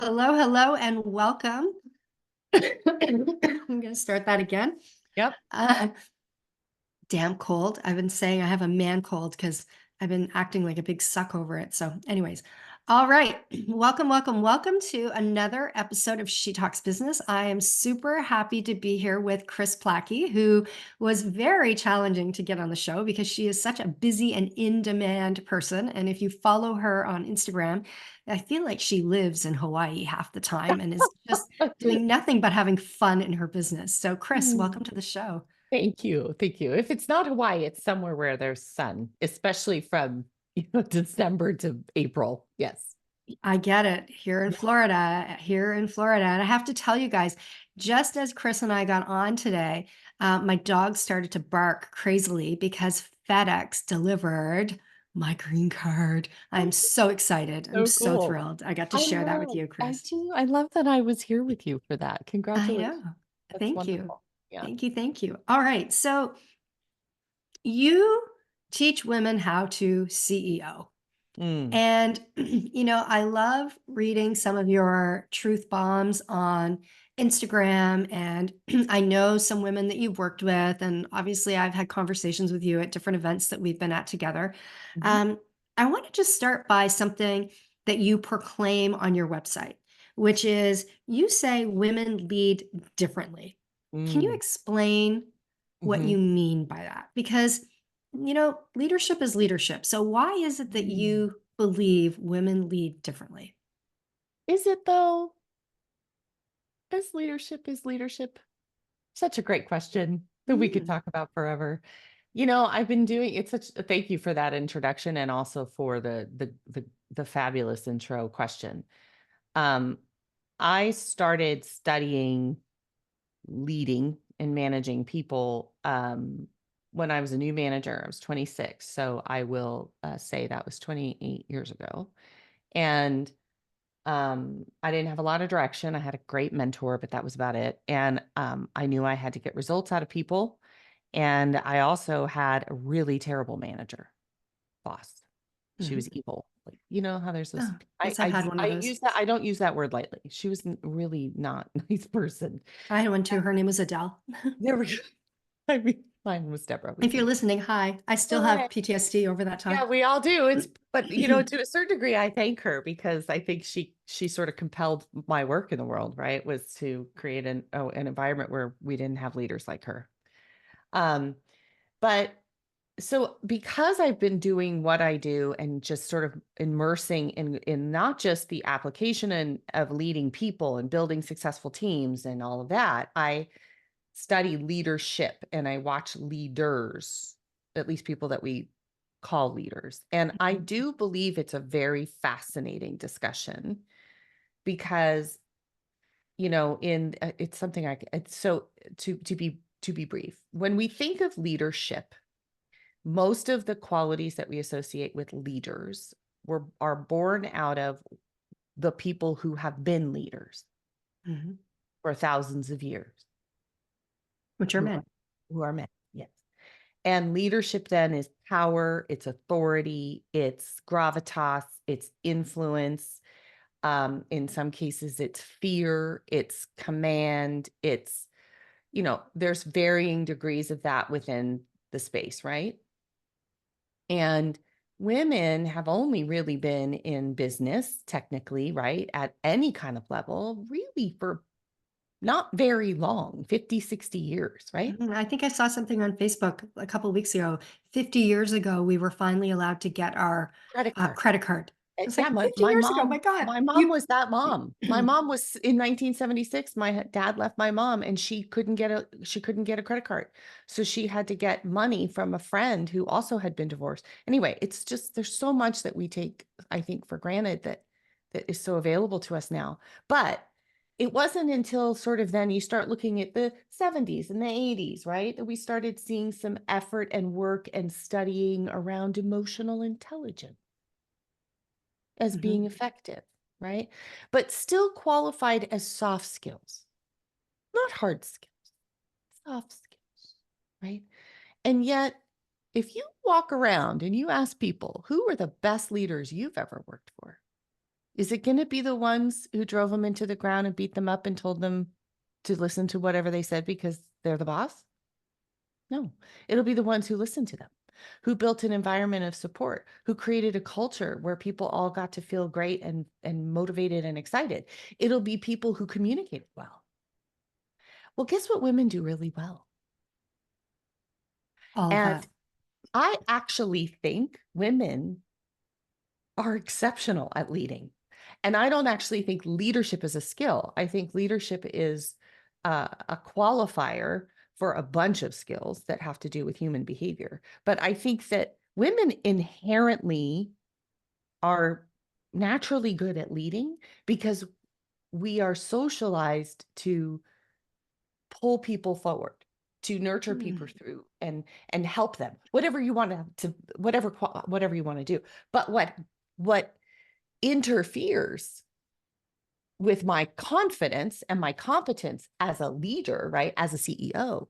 Hello, hello, and welcome. I'm going to start that again. Yep. Uh, Damn cold. I've been saying I have a man cold because I've been acting like a big suck over it. So, anyways, all right. Welcome, welcome, welcome to another episode of She Talks Business. I am super happy to be here with Kris Plachy, who was very challenging to get on the show because she is such a busy and in demand person. And if you follow her on Instagram, I feel like she lives in Hawaii half the time and is just doing nothing but having fun in her business. So, Kris, Mm. welcome to the show. Thank you. Thank you. If it's not Hawaii, it's somewhere where there's sun, especially from December to April. Yes. I get it. Here in Florida. And I have to tell you guys, just as Kris and I got on today, my dog started to bark crazily because FedEx delivered my green card. I'm so excited. I'm So so cool. thrilled. I got to I share that with know. you, I Kris. do. I love that I was here with you for that. I Congratulations. know. That's Thank you. wonderful. Yeah. Thank you. Thank you. All right. So you teach women how to CEO. Mm. And, I love reading some of your truth bombs on Instagram. And I know some women that you've worked with. And obviously, I've had conversations with you at different events that we've been at together. Mhm. Um, I want to just start by something that you proclaim on your website, which is you say women lead differently. Can you Mm. explain what Mhm. you mean by that? Because leadership is leadership. So why is it that Mm. you believe women lead differently? Is it though? Is leadership? Such a great question that we could Mm, talk about forever. I've been doing it's such thank you for that introduction and also for the fabulous intro question. Um, I started studying leading and managing people when I was a new manager. I was 26, so I will say that was 28 years ago. And I didn't have a lot of direction. I had a great mentor, but that was about it. And I knew I had to get results out of people. And I also had a really terrible manager, boss. She mhm. was evil. Like, you know how there's those Oh, yes, I've had one I of those. use that I don't use that word lightly. She was really not a nice person. I had one too. Her name was Adele. There we go. I mean, mine was Deborah was If you're good. listening, hi. I still have PTSD over that Yeah, time. we all do. But to a certain degree, I thank her because I think she sort of compelled my work in the world, right? Was to create an environment where we didn't have leaders like her. Um, but so because I've been doing what I do and just sort of immersing in not just the application and of leading people and building successful teams and all of that, I study leadership and I watch leaders, at least people that we call leaders. And I Mhm. do believe it's a very fascinating discussion because, it's something it's so to be brief. When we think of leadership, most of the qualities that we associate with leaders are born out of the people who have been leaders Mhm. for thousands of years, Which are who are men. who are men. Yes. And leadership then is power, it's authority, it's gravitas, it's influence. In some cases, it's fear, it's command, there's varying degrees of that within the space, right? And women have only really been in business, technically, right? At any kind of level, really for not very long, 50, 60 years, right? I think I saw something on Facebook a couple of weeks ago. 50 years ago, we were finally allowed to get our Credit card. credit card. I was Yeah, like, my 50 my years ago. My mom God. my mom You was that mom. My mom was in 1976, dad left my mom and she couldn't get a credit card. So she had to get money from a friend who also had been divorced. Anyway, it's just there's so much that we take, I think, for granted that is so available to us now. But it wasn't until sort of then you start looking at the 70s and the 80s, right? That we started seeing some effort and work and studying around emotional intelligence as being Mhm. effective, right? But still qualified as soft skills, not hard skills, soft skills, right? And yet, if you walk around and you ask people who are the best leaders you've ever worked for, Is it going to be the ones who drove them into the ground and beat them up and told them to listen to whatever they said because they're the boss? No, it'll be the ones who listened to them, who built an environment of support, who created a culture where people all got to feel great and motivated and excited. It'll be people who communicated well. Well, guess what women do really well? All of And that. I actually think women are exceptional at leading. And I don't actually think leadership is a skill. I think leadership is a qualifier for a bunch of skills that have to do with human behavior. But I think that women inherently are naturally good at leading because we are socialized to pull people forward, to nurture people Mm. through and help them, whatever you want to whatever you want to do. But what interferes with my confidence and my competence as a leader, right? As a CEO,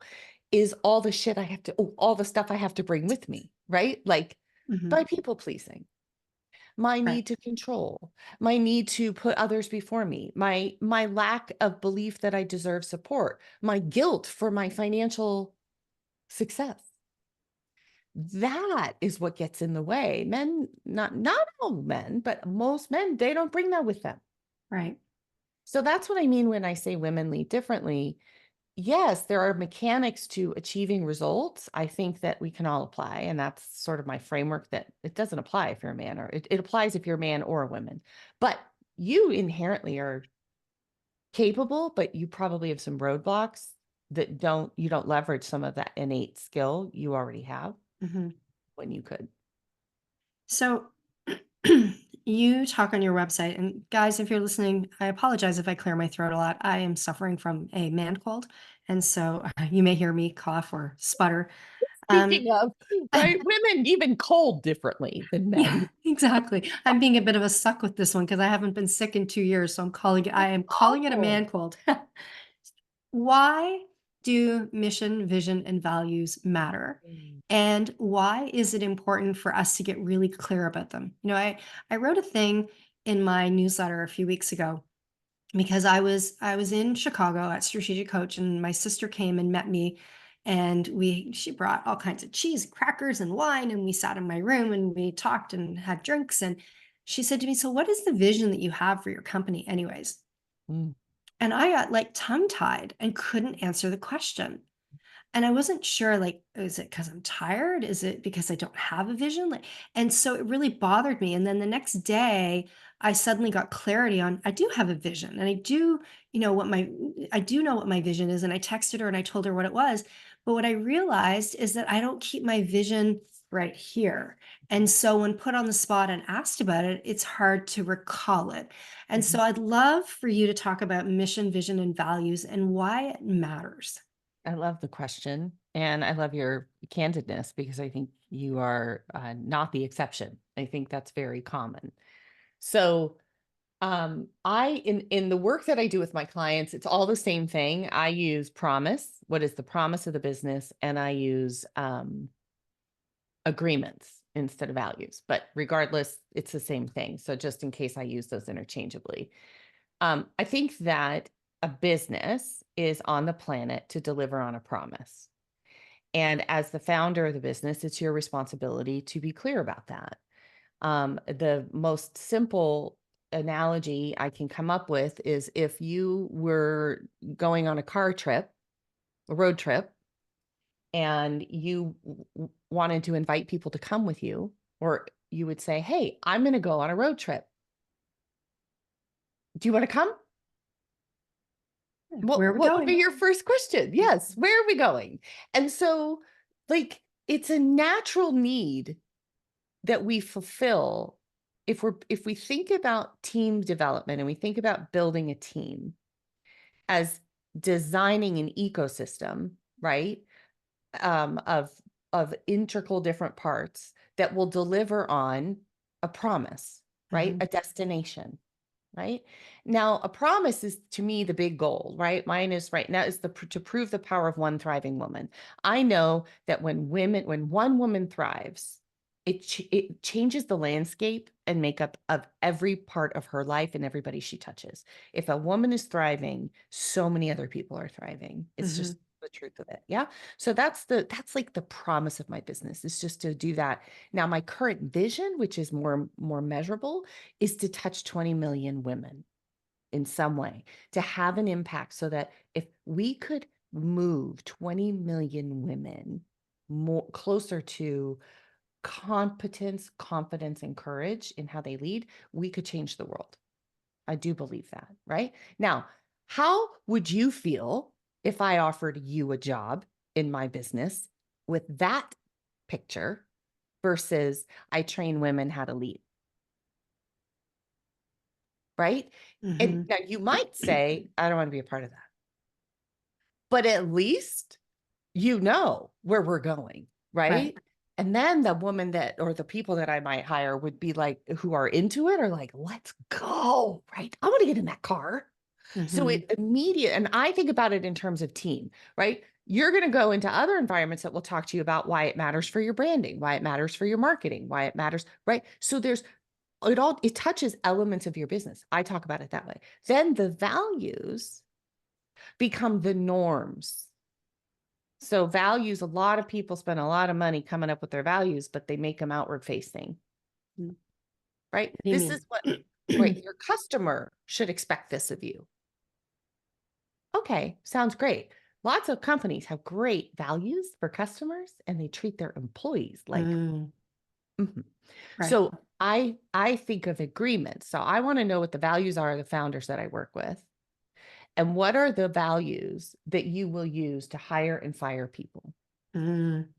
is all the shit I have to, all the stuff I have to bring with me, right? Like Mhm. by people pleasing, my Right. need to control, my need to put others before me, my lack of belief that I deserve support, my guilt for my financial success. That is what gets in the way. Men, not all men, but most men, they don't bring that with them. Right. So that's what I mean when I say women lead differently. Yes, there are mechanics to achieving results. I think that we can all apply. And that's sort of my framework that it doesn't apply if you're a man, or it applies if you're a man or a woman. But you inherently are capable, but you probably have some roadblocks that you don't leverage some of that innate skill you already have Mhm. when you could. So you talk on your website, and guys, if you're listening, I apologize if I clear my throat a lot. I am suffering from a man cold, and so you may hear me cough or sputter. Um, Speaking of, right, women even cold differently than yeah, men. exactly. I'm being a bit of a suck with this one because I haven't been sick in 2 years, so I am calling it a Oh. man cold. Why do mission, vision, and values matter? Mm. And why is it important for us to get really clear about them? I wrote a thing in my newsletter a few weeks ago because I was in Chicago at Strategic Coach, and my sister came and met me, and she brought all kinds of cheese, crackers, and wine, and we sat in my room and we talked and had drinks, and she said to me, "So what is the vision that you have for your company anyways?" Mm. And I got like tongue tied and couldn't answer the question. And I wasn't sure, like, is it because I'm tired? Is it because I don't have a vision? Like, and so it really bothered me. And then the next day, I suddenly got clarity on I do have a vision, and I do know what my vision is. And I texted her and I told her what it was. But what I realized is that I don't keep my vision right here. And so when put on the spot and asked about it, it's hard to recall it. And so Mhm. I'd love for you to talk about mission, vision, and values and why it matters. I love the question, and I love your candidness because I think you are not the exception. I think that's very common. So, I in the work that I do with my clients, it's all the same thing. I use promise. What is the promise of the business? And I use agreements instead of values. But regardless, it's the same thing. So just in case I use those interchangeably. I think that a business is on the planet to deliver on a promise. And as the founder of the business, it's your responsibility to be clear about that. The most simple analogy I can come up with is if you were going on a car trip, a road trip, and you wanted to invite people to come with you, or you would say, "Hey, I'm going to go on a road trip. Do you want to come?" Where are we What would be going? your first question? Yes, where are we going? And so, like, it's a natural need that we fulfill if we think about team development and we think about building a team as designing an ecosystem, right? Of integral different parts that will deliver on a promise, right? Mhm, A destination, right? Now, a promise is to me the big goal, right? Mine is right now is to prove the power of one thriving woman. I know that when one woman thrives, it changes the landscape and makeup of every part of her life and everybody she touches. If a woman is thriving, so many other people are thriving. It's Hmm. just the truth of it. Yeah. So that's like the promise of my business, is just to do that. Now, my current vision, which is more measurable, is to touch 20 million women in some way, to have an impact, so that if we could move 20 million women more closer to competence, confidence, and courage in how they lead, we could change the world. I do believe that, right? Now, how would you feel if I offered you a job in my business with that picture versus I train women how to lead, right? And Hmm. now you might say, I don't want to be a part of that, but at least you know where we're going, Right. right? And then the woman that, or the people that I might hire would be like, who are into it, are like, let's go, right? I want to get in that car. So Hmm. it immediate, and I think about it in terms of team, right? You're going to go into other environments that will talk to you about why it matters for your branding, why it matters for your marketing, why it matters, right? So it touches elements of your business. I talk about it that way. Then the values become the norms. So values, a lot of people spend a lot of money coming up with their values, but they make them outward facing, What right? do you This is what, right, mean? your customer should expect this of you. Okay, sounds great. Lots of companies have great values for customers and they treat their employees like. Mm, Mhm. right. So I think of agreements. So I want to know what the values are of the founders that I work with, and what are the values that you will use to hire and fire people. Mm,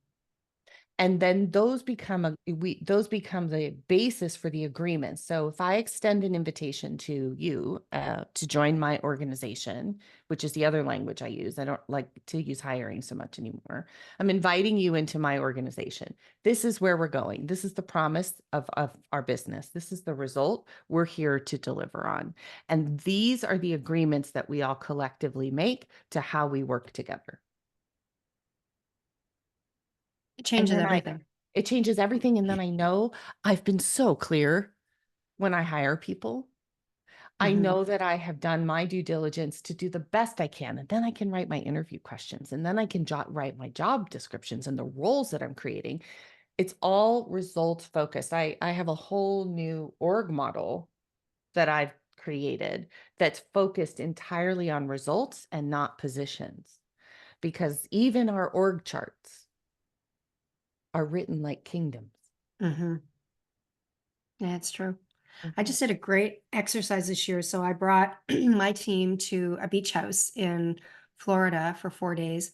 And then those become the basis for the agreement. So if I extend an invitation to you to join my organization, which is the other language I use, I don't like to use hiring so much anymore. I'm inviting you into my organization. This is where we're going. This is the promise of our business. This is the result we're here to deliver on. And these are the agreements that we all collectively make to how we work together. it And changes then everything. it changes everything. And then I know I've been so clear when I hire people. I Hmm. know that I have done my due diligence to do the best I can. And then I can write my interview questions, and then I can write my job descriptions and the roles that I'm creating. It's all results focused. I have a whole new org model that I've created that's focused entirely on results and not positions, because even our org charts are written like kingdoms. Hmm. Yeah, it's true. I Mhm. just did a great exercise this year. So I brought my team to a beach house in Florida for 4 days,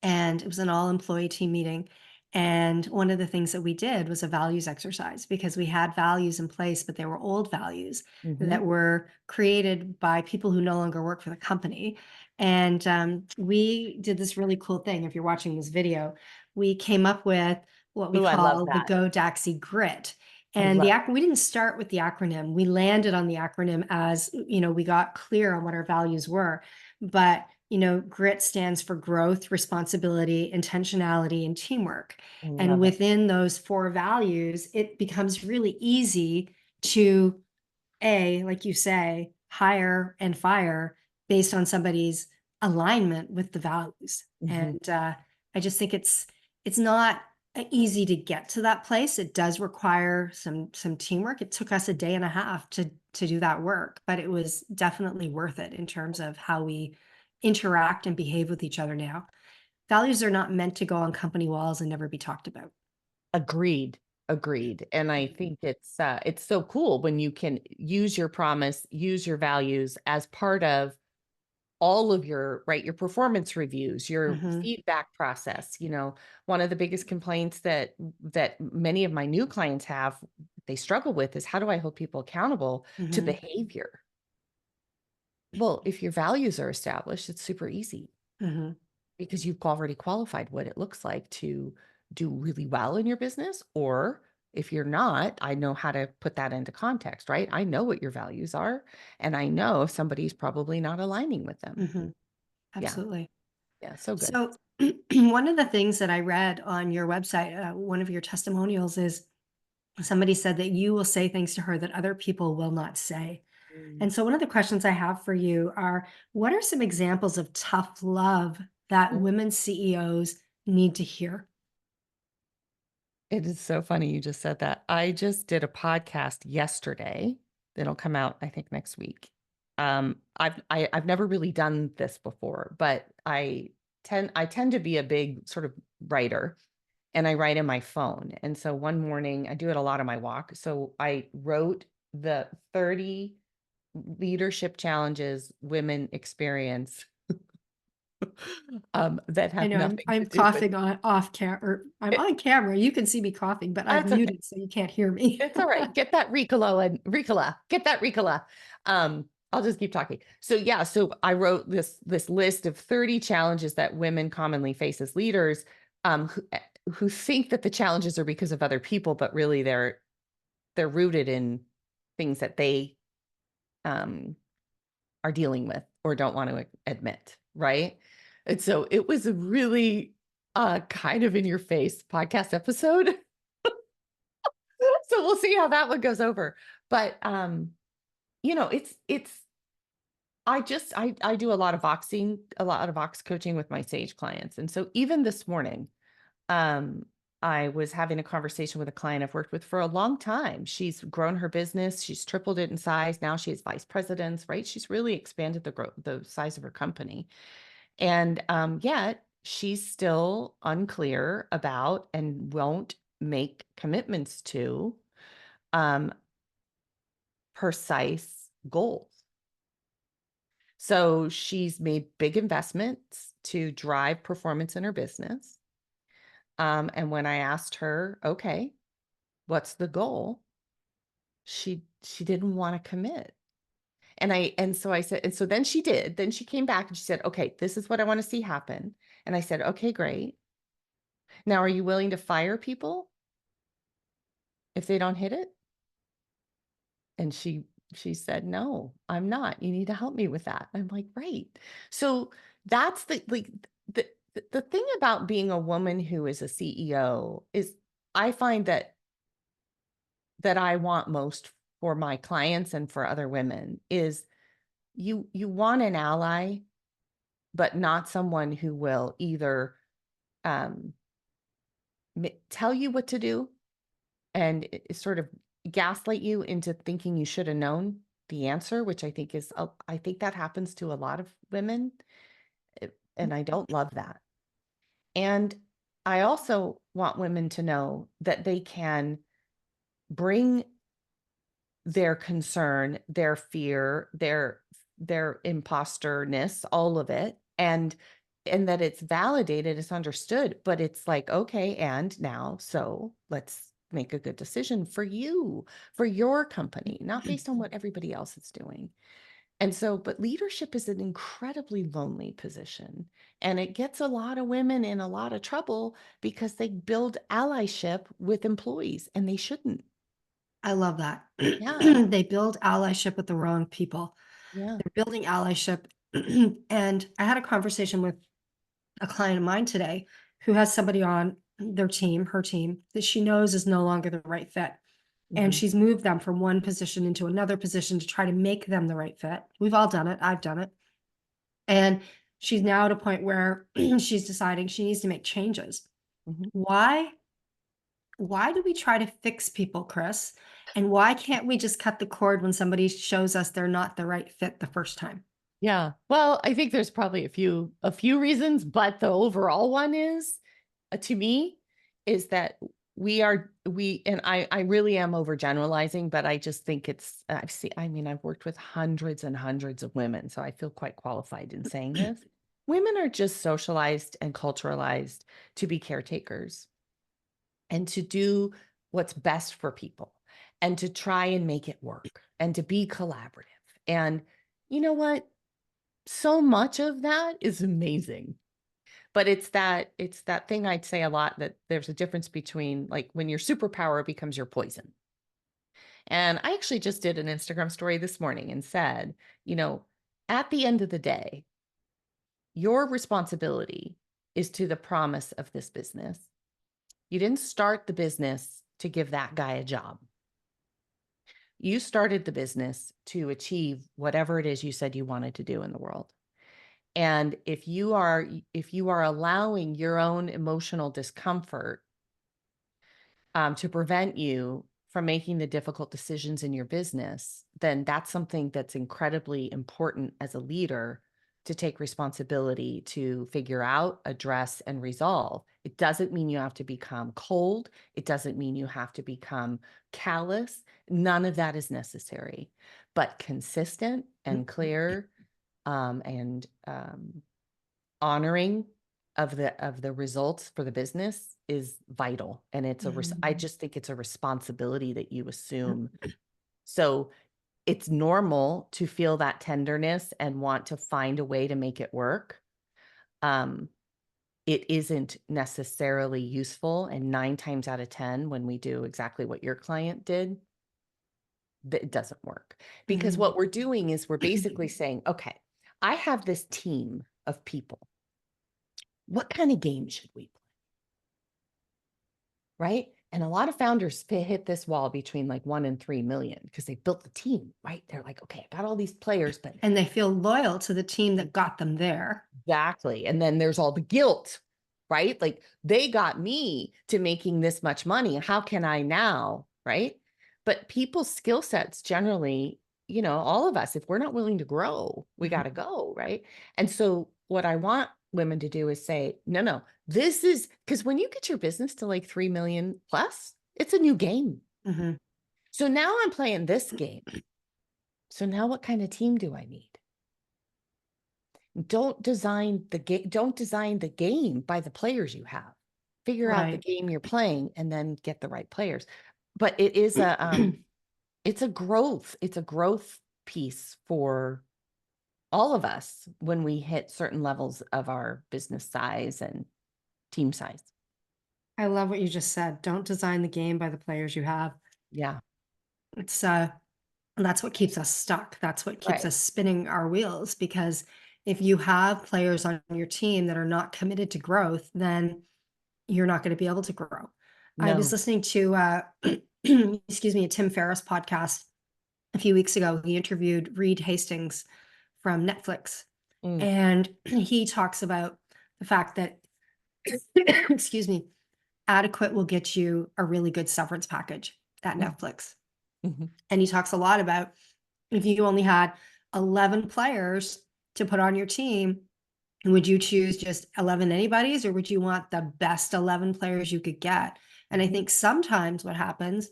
and it was an all employee team meeting. And one of the things that we did was a values exercise, because we had values in place, but they were old values Mhm. that were created by people who no longer work for the company. And we did this really cool thing. If you're watching this video, we came up with what we Ooh, I love call the that. Go Daxi Grit. I And love. we didn't start with the acronym. We landed on the acronym as, we got clear on what our values were. But grit stands for growth, responsibility, intentionality, and teamwork. I And love it. within those four values, it becomes really easy to, like you say, hire and fire based on somebody's alignment with the values. Mhm. And I just think it's not easy to get to that place. It does require some teamwork. It took us a day and a half to do that work, but it was definitely worth it in terms of how we interact and behave with each other now. Values are not meant to go on company walls and never be talked about. Agreed. Agreed. And I think it's so cool when you can use your promise, use your values as part of all of your, right, your performance reviews, your Hmm. feedback process. One of the biggest complaints that many of my new clients have, they struggle with, is how do I hold people accountable to Hmm. behavior? Well, if your values are established, it's super easy, Hmm. because you've already qualified what it looks like to do really well in your business. Or if you're not, I know how to put that into context, right? I know what your values are, and I know if somebody's probably not aligning with them. Hmm. Yeah. Absolutely. Yeah. So good. So one of the things that I read on your website, one of your testimonials is somebody said that you will say things to her that other people will not say. Mm. And so, one of the questions I have for you are, what are some examples of tough love that women CEOs need to hear? It is so funny you just said that. I just did a podcast yesterday that'll come out, I think, next week. I've never really done this before, but I tend to be a big sort of writer, and I write in my phone. And so one morning, I do it a lot on my walk. So I wrote the 30 leadership challenges women experience that I have know I'm nothing to I'm do with coughing on off or I'm it. on camera. You can see me coughing, but I've That's okay. muted so you can't hear me. It's all right. Get that Ricola and Ricola. Get that Ricola. I'll just keep talking. So yeah, so I wrote this list of 30 challenges that women commonly face as leaders, who think that the challenges are because of other people, but really they're rooted in things that they um are dealing with or don't want to admit, right? And so it was a really kind of in your face podcast episode. So we'll see how that one goes over. But it's I do a lot of vox coaching with my sage clients. And so even this morning, um, I was having a conversation with a client I've worked with for a long time. She's grown her business, she's tripled it in size. Now she has vice presidents, right? She's really expanded the size of her company. And yet she's still unclear about and won't make commitments to um, precise goals. So she's made big investments to drive performance in her business. And when I asked her, okay, what's the goal? She didn't want to commit. And so I said, and so then she did. Then she came back and she said, okay, this is what I want to see happen. And I said, okay, great. Now, are you willing to fire people if they don't hit it? And she said, "No, I'm not. You need to help me with that." I'm like, "Right." So that's the thing about being a woman who is a CEO is I find that I want most for my clients and for other women is you want an ally, but not someone who will either um, tell you what to do and sort of gaslight you into thinking you should have known the answer, which I think I think that happens to a lot of women, and I don't love that. And I also want women to know that they can bring their concern, their fear, their imposterness, all of it, and that it's validated, it's understood, but it's like, okay, and now, so let's make a good decision for you, for your company, not based on what everybody else is doing. And so, but leadership is an incredibly lonely position, and it gets a lot of women in a lot of trouble because they build allyship with employees and they shouldn't. I love that. Yeah. They build allyship with the wrong people. Yeah. They're building allyship. And I had a conversation with a client of mine today who has somebody on their team, her team, that she knows is no longer the right fit. And Mhm. she's moved them from one position into another position to try to make them the right fit. We've all done it. I've done it. And she's now at a point where she's deciding she needs to make changes. Mhm. Why? Why do we try to fix people, Kris? And why can't we just cut the cord when somebody shows us they're not the right fit the first time? Yeah. Well, I think there's probably a few reasons, but the overall one is to me is that we and I really am overgeneralizing, but I just think I mean I've worked with hundreds and hundreds of women, so I feel quite qualified in saying this. Women are just socialized and culturalized to be caretakers and to do what's best for people and to try and make it work and to be collaborative. And you know what? So much of that is amazing. But it's that thing I'd say a lot that there's a difference between like when your superpower becomes your poison. And I actually just did an Instagram story this morning and said, you know, at the end of the day, your responsibility is to the promise of this business. You didn't start the business to give that guy a job. You started the business to achieve whatever it is you said you wanted to do in the world. And if you are allowing your own emotional discomfort to prevent you from making the difficult decisions in your business, then that's something that's incredibly important as a leader to take responsibility to figure out, address, and resolve. It doesn't mean you have to become cold. It doesn't mean you have to become callous. None of that is necessary, but consistent and clear, and honoring of the results for the business is vital. And it's I Mhm. just think it's a responsibility that you assume. So it's normal to feel that tenderness and want to find a way to make it work. Um, it isn't necessarily useful. And 9 times out of 10, when we do exactly what your client did, it doesn't work. Because Mhm. what we're doing is we're basically saying, okay, I have this team of people. What kind of game should we play? Right? And a lot of founders hit this wall between like 1 and 3 million because they built the team, right? They're like, okay, I got all these players, but And they feel loyal to the team that got them there. exactly. And then there's all the guilt, right? Like they got me to making this much money. How can I now? Right. But people's skill sets generally, all of us, if we're not willing to grow, we got to Mhm. go. Right. And so what I want women to do is say, no, no, this is because when you get your business to like 3 million plus, it's a new game. Mhm. So now I'm playing this game. So now what kind of team do I need? Don't design the game by the players you have. Figure out the Right. game you're playing and then get the right players. But it is it's a growth piece for all of us when we hit certain levels of our business size and team size. I love what you just said. Don't design the game by the players you have. Yeah. It's that's what keeps us stuck. That's what keeps Right. us spinning our wheels because if you have players on your team that are not committed to growth, then you're not going to be able to grow. I was No. listening to excuse me, a Tim Ferriss podcast a few weeks ago. He interviewed Reed Hastings from Netflix, Mm, and he talks about the fact that excuse me, adequate will get you a really good severance package at mm, Netflix. mhm. And he talks a lot about if you only had 11 players to put on your team, would you choose just 11 anybody's or would you want the best 11 players you could get? And I Mhm. think sometimes what happens,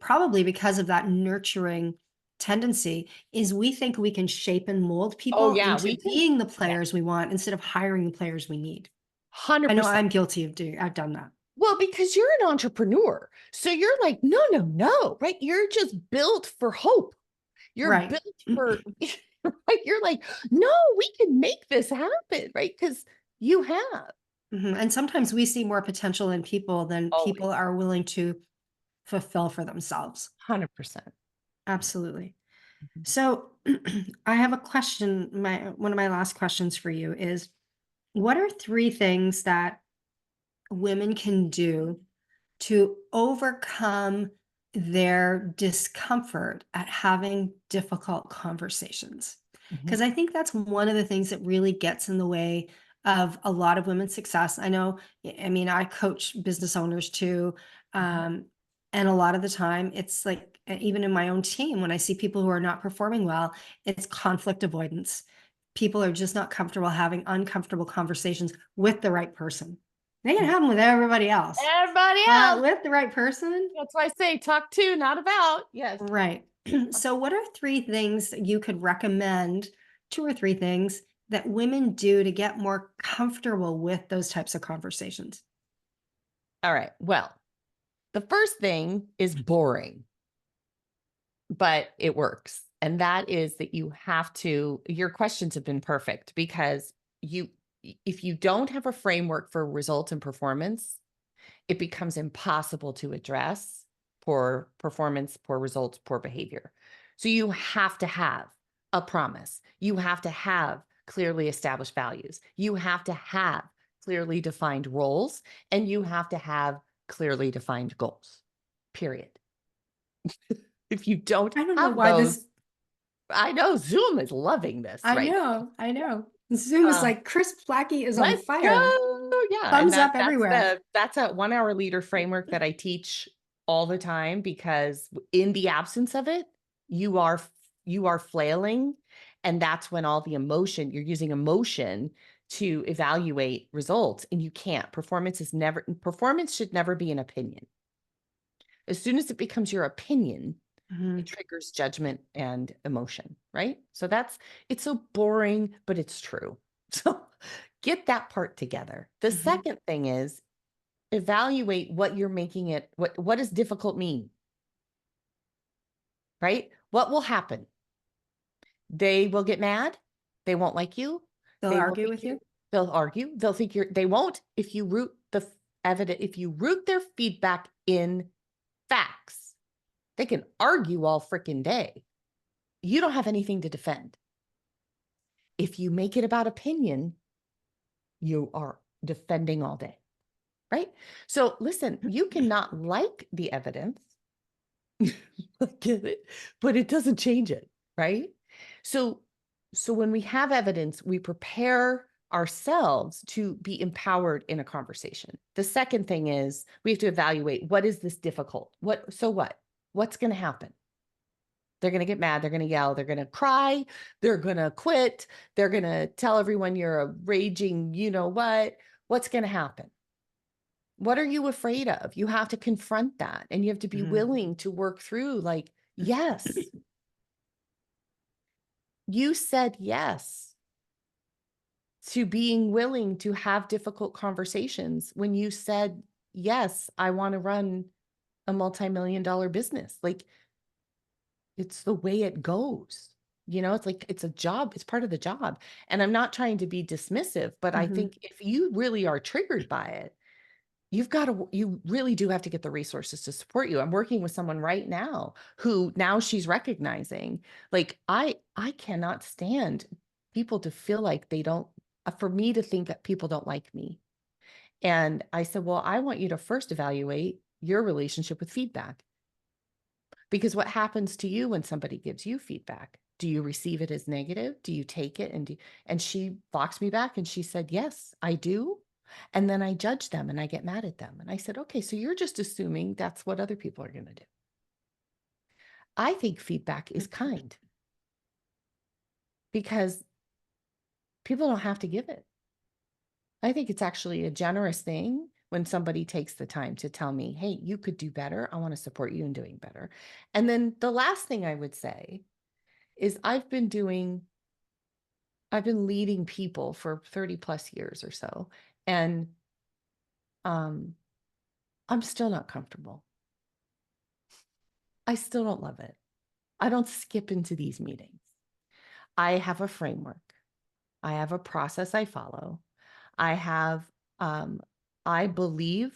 probably because of that nurturing tendency, is we think we can shape and mold Oh people yeah, into we can. being the Yeah, players we want instead of hiring the players we need. I know 100%. I'm guilty of I've done that. Well, because you're an entrepreneur. So you're like, no, no, no, right? You're just built for hope. You're Right. built for, right? You're like, no, we can make this happen, right? Because you have Mhm, and sometimes we see more potential in people than always people are willing to fulfill for themselves. 100%. Absolutely. Mhm. So, I have a question, one of my last questions for you is, what are 3 things that women can do to overcome their discomfort at having difficult conversations. Mhm. Because I think that's one of the things that really gets in the way of a lot of women's success. I know, I mean, I coach business owners too. Mhm. Um, and a lot of the time, it's like, even in my own team, when I see people who are not performing well, it's conflict avoidance. People are just not comfortable having uncomfortable conversations with the right person. They can Mhm. have them with everybody else, Everybody but else. with the right person. That's why I say talk to, not about. Yes. Right. So what are 3 things that you could recommend, 2 or 3 things that women do to get more comfortable with those types of conversations? All right. Well, the first thing is boring, but it works. And that is that your questions have been perfect because you, if you don't have a framework for results and performance, it becomes impossible to address poor performance, poor results, poor behavior. So you have to have a promise. You have to have clearly established values. You have to have clearly defined roles, and you have to have clearly defined goals, period. If you don't I don't know have why those, this I know Zoom is loving this I right know, I know. Zoom is now. like, Kris Plachy is on Let's fire. go. Yeah. And Thumbs up everywhere. that's a 1 hour leader framework that I teach all the time, because in the absence of it, you are flailing. And that's when all the emotion, you're using emotion to evaluate results, and you can't. Performance should never be an opinion. As soon as it becomes your opinion, it Mhm, triggers judgment and emotion, right? So it's so boring, but it's true. So get that part together. The mhm. second thing is evaluate what you're making it. What does difficult mean, right? What will happen? They will get mad. They won't like you. They'll They will argue think with you? they'll argue. They'll think they won't if you root if you root their feedback in facts. They can argue all freaking day. You don't have anything to defend. If you make it about opinion, you are defending all day, right? So listen, you cannot like the evidence, I get it, but it doesn't change it, right? So, so when we have evidence, we prepare ourselves to be empowered in a conversation. The second thing is we have to evaluate, what is this difficult? So what? What's going to happen? They're going to get mad. They're going to yell. They're going to cry. They're going to quit. They're going to tell everyone you're a raging, you know what? What's going to happen? What are you afraid of? You have to confront that, and you have to be Mhm. willing to work through, like, yes, you said yes to being willing to have difficult conversations when you said, yes, I want to run a multi-million-dollar business. Like, it's the way it goes. It's like, it's a job, it's part of the job. And I'm not trying to be dismissive, but I Mhm. think if you really are triggered by it, you really do have to get the resources to support you. I'm working with someone right now who now she's recognizing, like, I cannot stand people to feel like they don't, for me to think that people don't like me. And I said, well, I want you to first evaluate your relationship with feedback. Because what happens to you when somebody gives you feedback? Do you receive it as negative? Do you take it and she boxed me back and she said, yes, I do. And then I judge them and I get mad at them. And I said, okay, so you're just assuming that's what other people are going to do. I think feedback is kind because people don't have to give it. I think it's actually a generous thing when somebody takes the time to tell me, hey, you could do better. I want to support you in doing better. And then the last thing I would say is I've been leading people for 30 plus years or so. And um, I'm still not comfortable. I still don't love it. I don't skip into these meetings. I have a framework. I have a process I follow. I have, um, I believe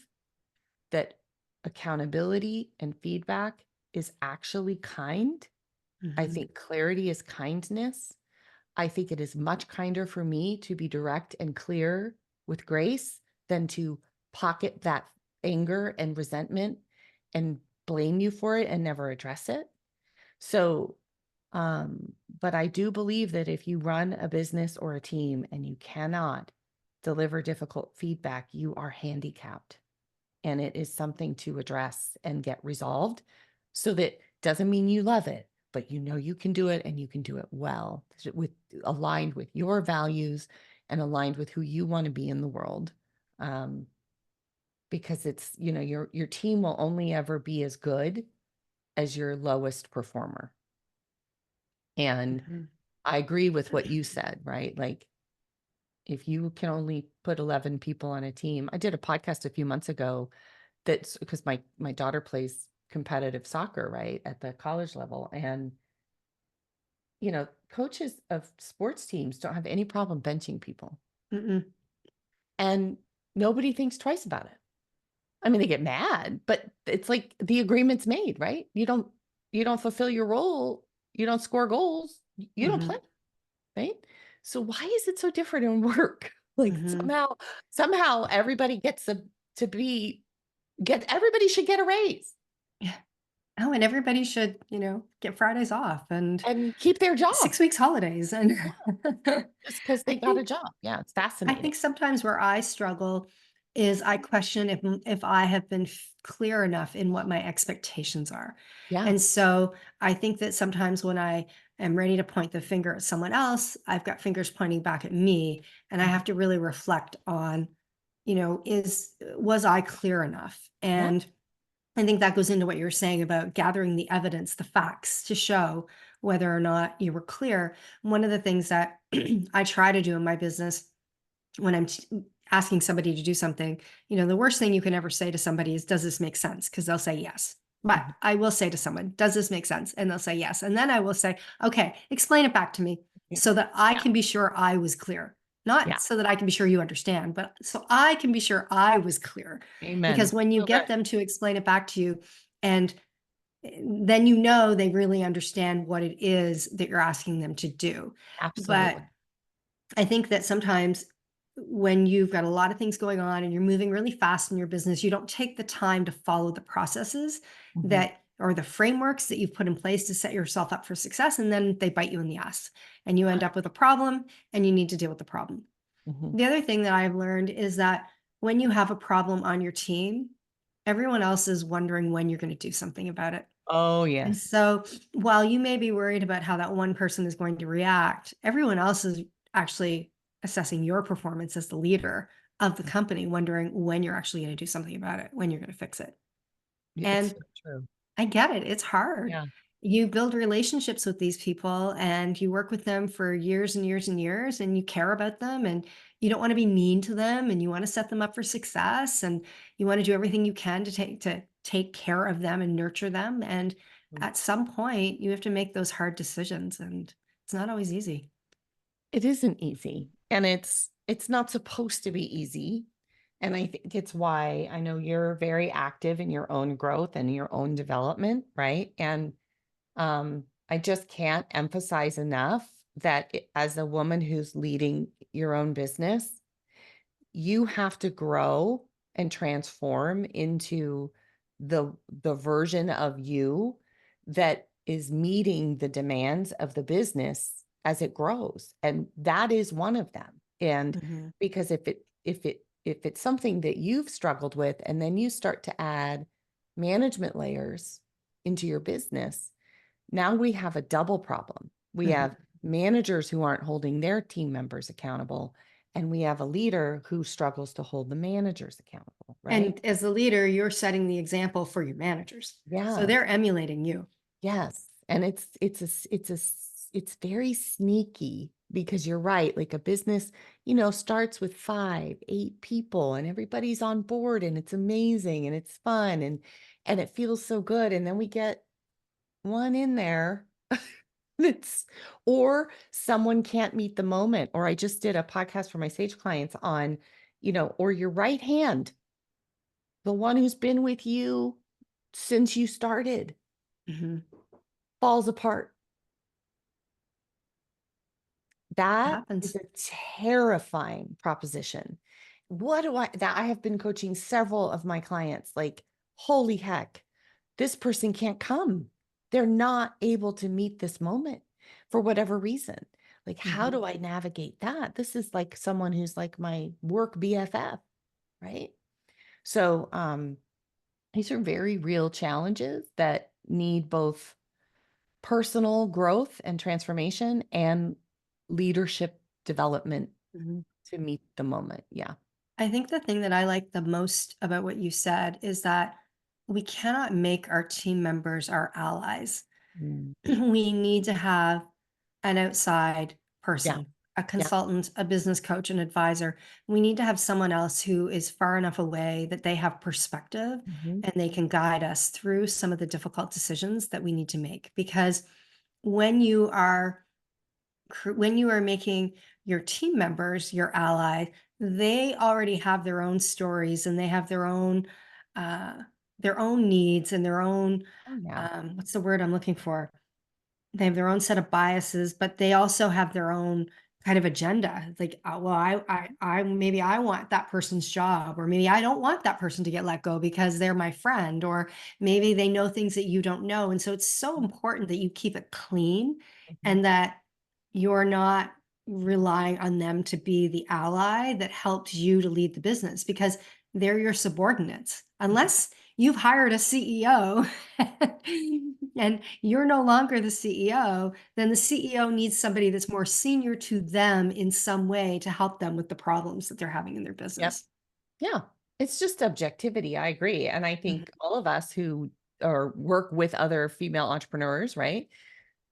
that accountability and feedback is actually kind. I Mhm. think clarity is kindness. I think it is much kinder for me to be direct and clear with grace than to pocket that anger and resentment and blame you for it and never address it. So, but I do believe that if you run a business or a team and you cannot deliver difficult feedback, you are handicapped. And it is something to address and get resolved. So that doesn't mean you love it, but you can do it and you can do it well, with aligned with your values and aligned with who you want to be in the world. Um, because it's, your team will only ever be as good as your lowest performer. And Mhm. I agree with what you said, right? Like, if you can only put 11 people on a team. I did a podcast a few months ago that's because my daughter plays competitive soccer, right, at the college level. And, coaches of sports teams don't have any problem benching people. Mm-mm. And nobody thinks twice about it. I mean, they get mad, but it's like the agreement's made, right? You don't fulfill your role, you don't score goals, you don't play, Mhm. right? So why is it so different in work? Like Mhm. somehow everybody gets to be everybody should get a raise Yeah. Oh, and everybody should, get Fridays off and and keep their job. 6 weeks holidays, and Yeah, just because I they got a think job. Yeah, it's I fascinating. think sometimes where I struggle is I question if I have been clear enough in what my expectations are. Yeah. And so I think that sometimes when I am ready to point the finger at someone else, I've got fingers pointing back at me, and I Mhm. have to really reflect on, is was I clear enough? Yeah. And I think that goes into what you're saying about gathering the evidence, the facts to show whether or not you were clear. One of the things that I try to do in my business when asking somebody to do something, the worst thing you can ever say to somebody is, "Does this make sense?" Because they'll say yes. But Mhm. I will say to someone, "Does this make sense?" And they'll say yes. And then I will say, "Okay, explain it back to me Yeah. so that I Yeah. can be sure I was clear." Not Yeah. so that I can be sure you understand, but so I can be sure I was clear. Because Amen. when you So good. get them to explain it back to you, and then they really understand what it is that you're asking them to do. But Absolutely. I think that sometimes when you've got a lot of things going on and you're moving really fast in your business, you don't take the time to follow the processes Mhm. that or the frameworks that you've put in place to set yourself up for success. And then they bite you in the ass and you end up with a problem and you need to deal with the problem. Mhm. The other thing that I've learned is that when you have a problem on your team, everyone else is wondering when you're going to do something about it. Oh, And yes. so while you may be worried about how that one person is going to react, everyone else is actually assessing your performance as the leader of the company, wondering when you're actually going to do something about it, when you're going to fix it. Yeah, it's And so true. I get it. It's hard. Yeah. You build relationships with these people and you work with them for years and years and years, and you care about them and you don't want to be mean to them, and you want to set them up for success, and you want to do everything you can to take care of them and nurture them. And Mm. at some point you have to make those hard decisions, and it's not always easy. It isn't easy, and it's not supposed to be easy, and I think it's why I know you're very active in your own growth and your own development, right? And, I just can't emphasize enough that as a woman who's leading your own business, you have to grow and transform into the the version of you that is meeting the demands of the business as it grows, and that is one of them. And Mhm. because if it's something that you've struggled with and then you start to add management layers into your business, now we have a double problem. We Mhm. have managers who aren't holding their team members accountable, and we have a leader who struggles to hold the managers accountable, right? And as a leader, you're setting the example for your managers, so Yeah. they're emulating you. Yes. And it's very sneaky because you're right. Like a business, starts with 5, 8 people and everybody's on board and it's amazing and it's fun and it feels so good. And then we get one in there It's or someone can't meet the moment, or I just did a podcast for my Sage clients on, or your right hand, the one who's been with you since you started, Mhm. falls apart. It That is happens. a terrifying proposition. What do I have been coaching several of my clients, like, holy heck, this person can't come. They're not able to meet this moment for whatever reason. Like, how Mhm. do I navigate that? This is like someone who's like my work BFF, right? So, these are very real challenges that need both personal growth and transformation and leadership development Mhm. to meet the moment. Yeah. I think the thing that I like the most about what you said is that we cannot make our team members our allies. Mm. We need to have an outside Yeah. person, a Yeah. consultant, a business coach, an advisor. We need to have someone else who is far enough away that they have perspective Mhm. and they can guide us through some of the difficult decisions that we need to make. Because when you are when you are making your team members your ally, they already have their own stories and they have uh, their own needs and their own Oh, yeah. what's the word I'm looking for? They have their own set of biases, but they also have their own kind of agenda. Like, well, maybe I want that person's job, or maybe I don't want that person to get let go because they're my friend, or maybe they know things that you don't know. And so it's so important that you keep it clean Mhm. and that you're not relying on them to be the ally that helps you to lead the business because they're your subordinates. Mhm. Unless you've hired a CEO and you're no longer the CEO, then the CEO needs somebody that's more senior to them in some way to help them with the problems that they're having in their Yep. business. Yeah. It's just objectivity. I agree. And I Mhm, think all of us who or work with other female entrepreneurs, right?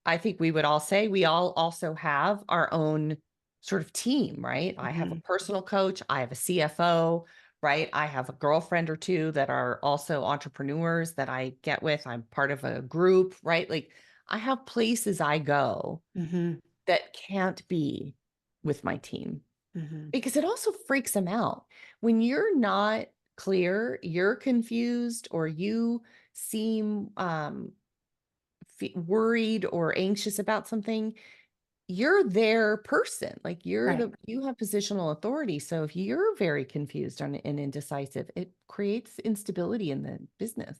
I think we would all say we all also have our own sort of team, right? I have a mhm, personal coach, I have a CFO, right? I have a girlfriend or two that are also entrepreneurs that I get with. I'm part of a group, right? Like I have places I go mhm, that can't be with my team mhm. because it also freaks them out. When you're not clear, you're confused, or you seem worried or anxious about something, you're their person. Like Right. you have positional authority. So if you're very confused and indecisive, it creates instability in the business.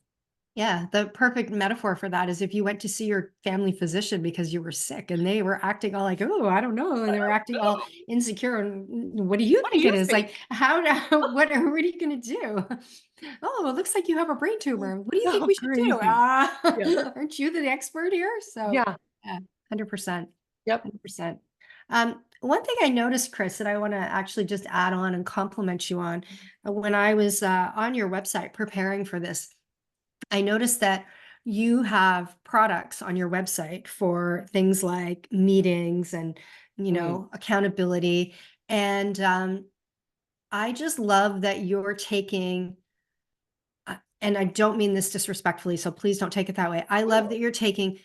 Yeah, the perfect metaphor for that is if you went to see your family physician because you were sick and they were acting all like, "Oh, I don't know," and they were acting all Oh, insecure, and, "What do you what do think you it is?" think? Like, how what are you gonna do? "Oh, it looks like you have a brain tumor. What do you think Oh, we should do?" crazy. Yeah. Aren't you the expert here? So, Yeah. yeah, 100%, Yep. 100%. One thing I noticed, Chris, that I wanna actually just add on and compliment you on, when I was, on your website preparing for this, I noticed that you have products on your website for things like meetings and, Mm, accountability. And I just love that you're taking and I don't mean this disrespectfully, so please don't take it that way. I love no. that you're taking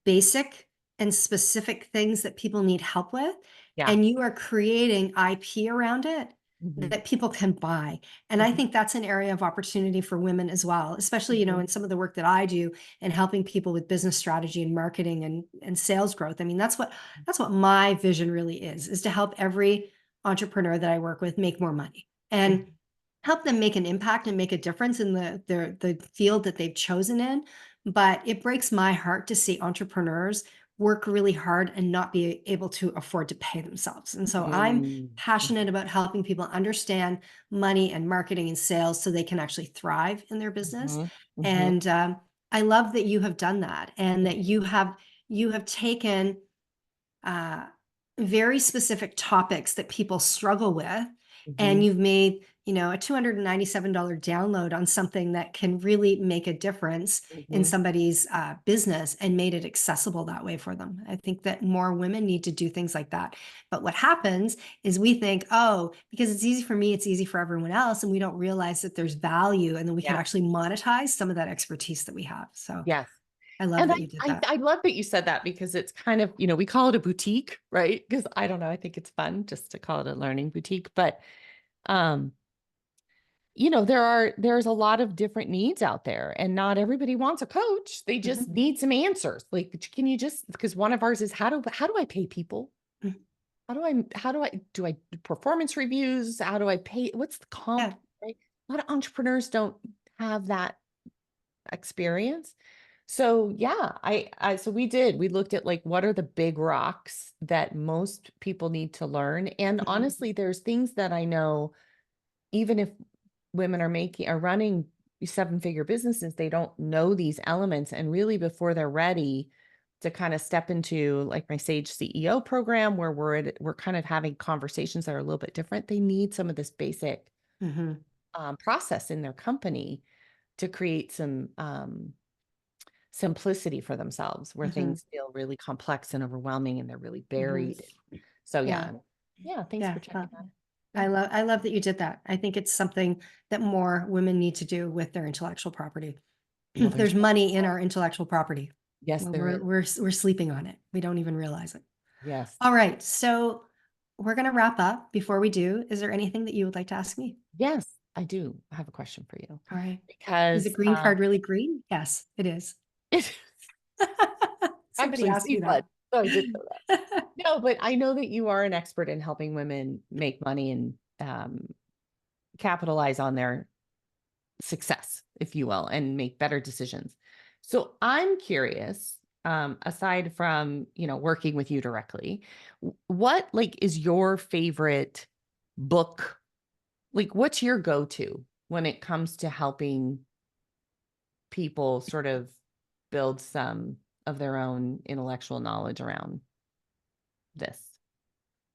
basic and specific things that people need help with, Yeah. and you are creating IP around it Mhm, that people can buy. And I mhm, think that's an area of opportunity for women as well, especially, mhm, in some of the work that I do and helping people with business strategy and marketing and sales growth. I mean, that's what my vision really is to help every entrepreneur that I work with make more money. And mhm. help them make an impact and make a difference in the field that they've chosen in. But it breaks my heart to see entrepreneurs work really hard and not be able to afford to pay themselves. And so I'm Mm, passionate about helping people understand money and marketing and sales so they can actually thrive in their business. mhm, mhm, And I love that you have done that and that mhm, you have taken uh, very specific topics that people struggle with, and mhm, you've made a $297 download on something that can really make a difference in mhm. somebody's business and made it accessible that way for them. I think that more women need to do things like that. But what happens is we think, oh, because it's easy for me, it's easy for everyone else, and we don't realize that there's value and then we can Yeah. actually monetize some of that expertise that we have. So Yes. I love And that you did that. I love that you said that because it's kind of, we call it a boutique, right? Because I don't know, I think it's fun just to call it a learning boutique. But um, there's a lot of different needs out there, and not everybody wants a coach. They just Mhm. need some answers. Like, can you just, because one of ours is how do I pay people? Mhm. How do I do performance reviews? How do I pay? What's the comp? Yeah. Right? A lot of entrepreneurs don't have that experience. So yeah, so we looked at like what are the big rocks that most people need to learn. And Mhm. honestly, there's things that I know, even if women are running seven-figure businesses, they don't know these elements. And really before they're ready to kind of step into like my Sage CEO program, where we're kind of having conversations that are a little bit different, they need some of this basic Mhm. process in their company to create some simplicity for themselves, where Mhm. things feel really complex and overwhelming and they're really Mhm. buried. So Yeah. yeah. Yeah, thanks Yeah. for checking that. Yeah. I love that you did that. I think it's something that more women need to do with their intellectual property. Well, there's There's money in our intellectual property. yes, Well, there is. we're sleeping on it. We don't even realize it. Yes. All right. So we're gonna wrap up. Before we do, is there anything that you would like to ask me? Yes, I do have a question for you All right. Is the because green card really green? Yes, it is. it Somebody actually asked me seems like that. So I did know that. No, but I know that you are an expert in helping women make money and capitalize on their success, if you will, and make better decisions. So I'm curious, aside from, working with you directly, what like is your favorite book? Like, what's your go-to when it comes to helping people sort of build some of their own intellectual knowledge around this?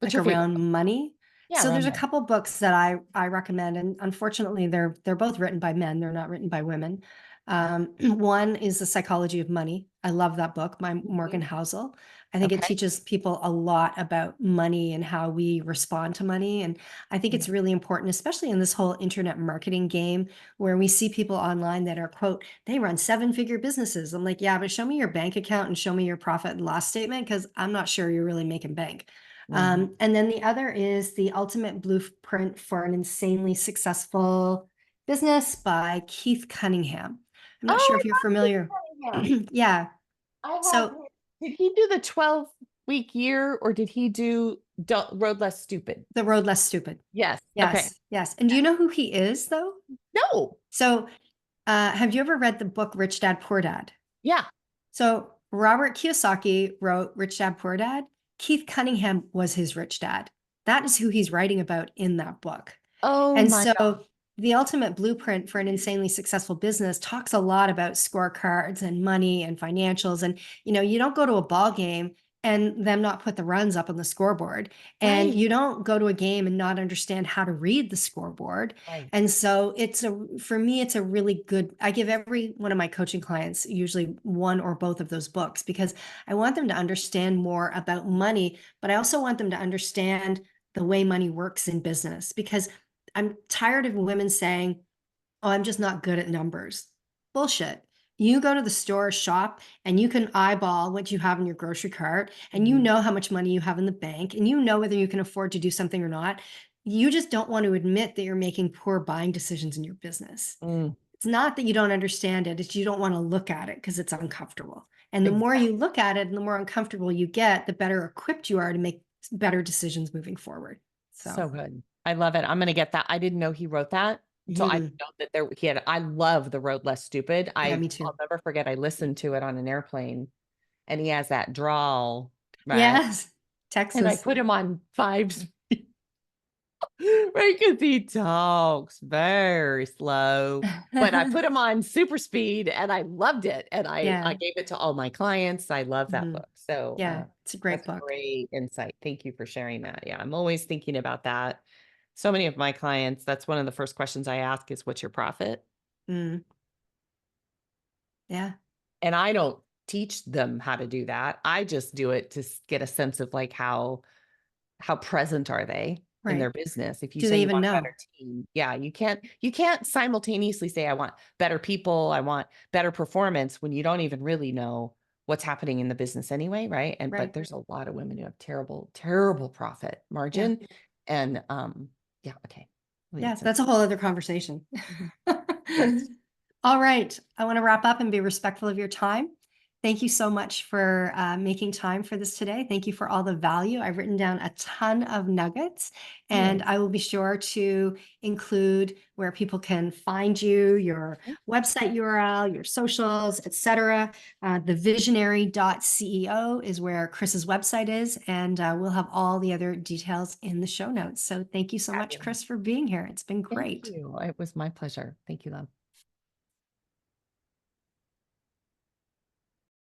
What's Like your favorite around book? money. Yeah, So around there's a money. couple books that I recommend, and unfortunately they're both written by men. They're not written by women. One is The Psychology of Money. I love that book by Morgan Mhm. Housel. I think it Okay. teaches people a lot about money and how we respond to money. And I think Mm. it's really important, especially in this whole internet marketing game where we see people online that are, quote, they run seven-figure businesses. I'm like, yeah, but show me your bank account and show me your profit and loss statement because I'm not sure you're really making bank. Mhm. And then the other is The Ultimate Blueprint for an Insanely Successful Business by Keith Cunningham. I'm not sure Oh, if you're I love Kris familiar. Plachy. Yeah. I have. So Did he do the 12-week year or did he do Road Less Stupid? The Road Less Stupid. Yes. Okay. Yes. Yes. And do you know who he is, though? No. So have you ever read the book Rich Dad Poor Dad? Yeah. So Robert Kiyosaki wrote Rich Dad Poor Dad. Keith Cunningham was his rich dad. That is who he's writing about in that book. Oh And my God. so the ultimate blueprint for an insanely successful business talks a lot about scorecards and money and financials. And, you don't go to a ball game and them not put the runs up on the scoreboard. And Right. you don't go to a game and not understand how to read the scoreboard. Right. And so for me, it's a really good, I give every one of my coaching clients usually one or both of those books because I want them to understand more about money, but I also want them to understand the way money works in business because I'm tired of women saying, oh, I'm just not good at numbers. Bullshit. You go to the store, shop, and you can eyeball what you have in your grocery cart, and you Mhm. know how much money you have in the bank, and you know whether you can afford to do something or not. You just don't want to admit that you're making poor buying decisions in your business. Mm, It's not that you don't understand it, it's you don't want to look at it because it's uncomfortable. And the more exactly. you look at it and the more uncomfortable you get, the better equipped you are to make better decisions moving forward. So, So good. I love it. I'm gonna get that. I didn't know he wrote that. So I didn't mhm. know that he had. I love The Road Less Stupid. Yeah, I'll me too. never forget. I listened to it on an airplane, and he has that drawl, right? Yes, And I Texas. put him on five speed, right? Because he talks very slow. But I put him on super speed, and I loved it. And I Yeah. gave it to all my clients. I love that Mhm. book. So Yeah, it's a great that's book. great insight. Thank you for sharing that. Yeah, I'm always thinking about that. So many of my clients, that's one of the first questions I ask is, what's your profit? Mm, yeah, And I don't teach them how to do that. I just do it to get a sense of like how present are they in right. their business. If you Do say they you even want a know? better team, yeah, you can't simultaneously say I want better people, I want better performance when you don't even really know what's happening in the business anyway, right? And but Right. there's a lot of women who have terrible, terrible profit Yeah. margin. And yeah, okay. Leave Yeah, it that's simple. a whole other conversation. Mhm. Yes. All right. I want to wrap up and be respectful of your time. Thank you so much for making time for this today. Thank you for all the value. I've written down a ton of nuggets, and Yay. I will be sure to include where people can find you, your website URL, your socials, etc. Thevisionary.ceo is where Kris's website is, and we'll have all the other details in the show notes. So thank you so much, Fabulous. Kris, for being here. It's been Thank great. you. It was my pleasure. Thank you, love.